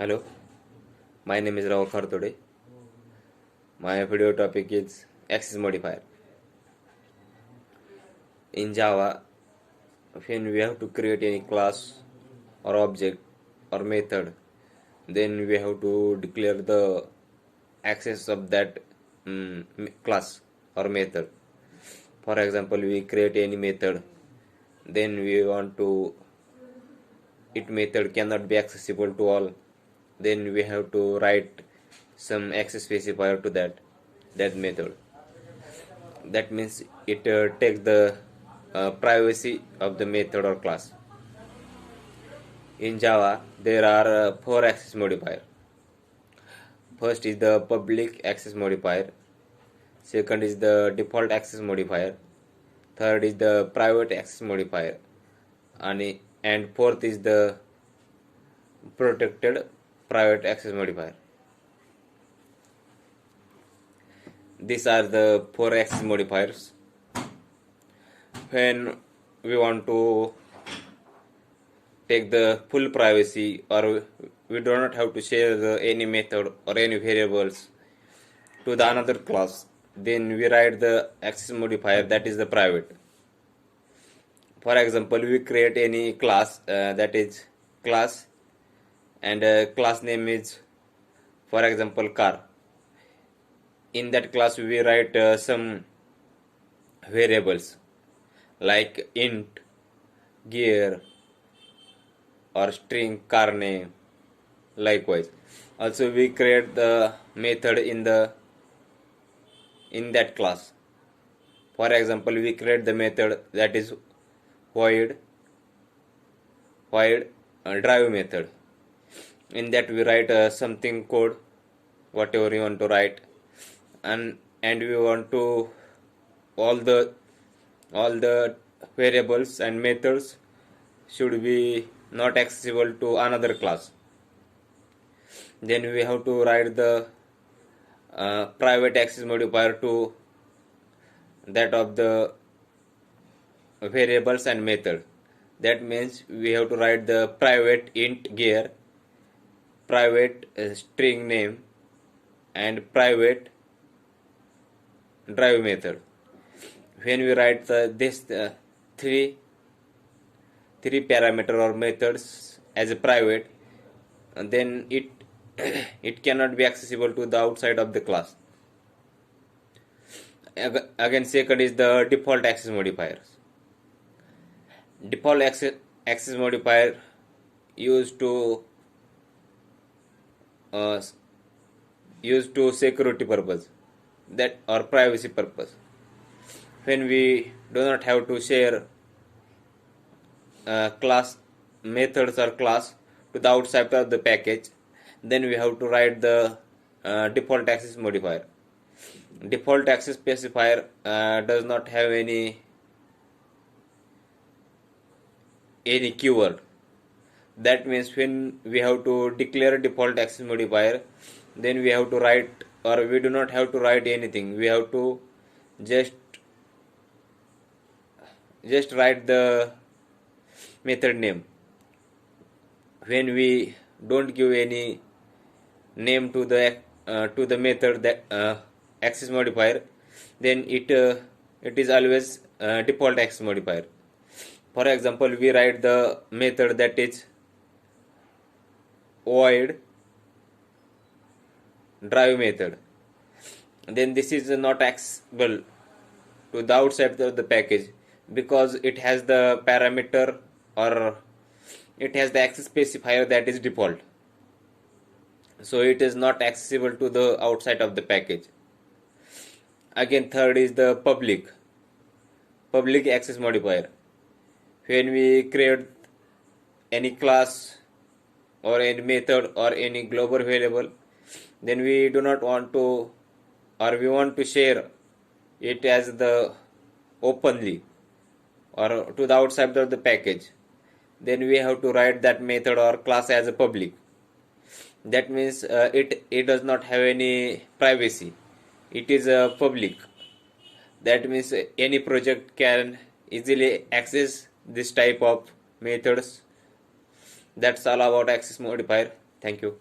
Hello, my name is Rahul Khartode. My video topic is access modifier. In Java, when we have to create any class or object or method, then we have to declare the access of that class or method. For example, we create any method, then we want to it method cannot be accessible to all, then we have to write some access specifier to that method. That means it takes the privacy of the method or class. In Java there are four access modifier. First is the public access modifier, second is the default access modifier, third is the private access modifier, and fourth is the protected private access modifier. These are the four access modifiers. When we want to take the full privacy, or we do not have to share any method or any variables to the another class, then we write the access modifier that is the private. For example, we create any class that is class, and class name is, for example, car. In that class we write some variables like int, gear, or string car name. Likewise, also we create the method in that class. For example, we create the method that is void drive method. In that we write something code, whatever you want to write, and we want to all the variables and methods should be not accessible to another class. Then we have to write the private access modifier to that of the variables and method. That means we have to write the private int gear, private string name, and private drive method. When we write this three parameter or methods as a private, then it cannot be accessible to the outside of the class. Again, second is the default access modifiers. Default access modifier used to security purpose, that or privacy purpose. When we do not have to share class methods or class to the outside of the package, then we have to write the default access modifier. Default access specifier does not have any keyword. That means when we have to declare default access modifier, then we have to write, or we do not have to write anything. We have to just write the method name. When we don't give any name to the method that access modifier, then it is always default access modifier. For example, we write the method that is void drive method, then this is not accessible to the outside of the package because it has the parameter, or it has the access specifier that is default, so it is not accessible to the outside of the package. Again, third is the public access modifier. When we create any class or any method or any global variable, then we do not want to, or we want to share it as the openly or to the outside of the package, then we have to write that method or class as a public. That means it does not have any privacy, it is a public. That means any project can easily access this type of methods. That's all about access modifier. Thank you.